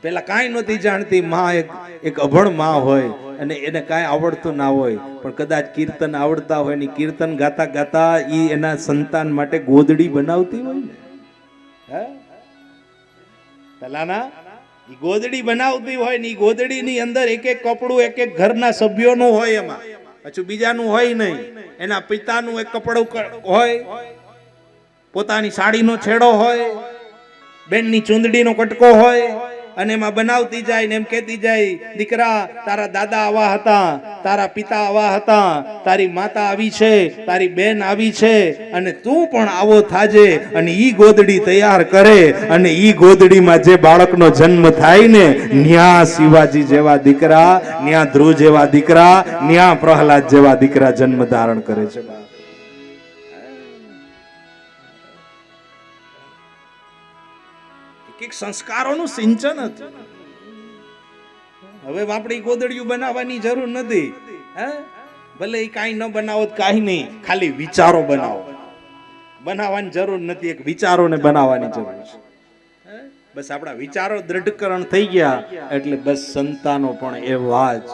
પેલા કાંઈ નહોતી જાણતી માં, એક અભણ માં હોય અને એને કાંઈ આવડતું ના હોય, પણ કદાચ કીર્તન આવડતા હોય ને કીર્તન ગાતા ગાતા ઈ એના સંતાન માટે ગોદડી બનાવતી હોય ને, હે પેલાના ઈ ગોદડી બનાવતી હોય ને ઈ ગોદડીની અંદર એક એક કપડું એક એક ઘરના સભ્યોનું હોય, એમાં પાછું બીજાનું હોય નહીં, એના પિતાનું એક કપડું હોય, પોતાની સાડીનો છેડો હોય, બેનની ચૂંદડીનો કટકો હોય, અને એમાં બનાવતી જાય ને એમ કહેતી જાય, દીકરા તારા દાદા આવા હતા, તારા પિતા આવા હતા, તારી માતા આવી છે, તારી બેન આવી છે, અને તું પણ આવો થાજે. અને ઈ ગોદડી તૈયાર કરે અને ઈ ગોદડીમાં જે બાળકનો જન્મ થાય ને, ન્યા શિવાજી જેવા દીકરા, ન્યા ધ્રુવ જેવા દીકરા, ન્યા પ્રહલાદ જેવા દીકરા જન્મ ધારણ કરે છે. એક સંસ્કારોનું સિંચન હતું. હવે આપણે ગોદડીયું બનાવવાની જરૂર નથી, હે ભલે એ કાંઈ ન બનાવો કાંઈ નહીં, ખાલી વિચારો બનાવો, બનાવવાની જરૂર નથી, એક વિચારોને બનાવવાની જરૂર છે. બસ આપણા વિચારો દ્રઢકરણ થઈ ગયા એટલે બસ સંતાનો પણ એવા જ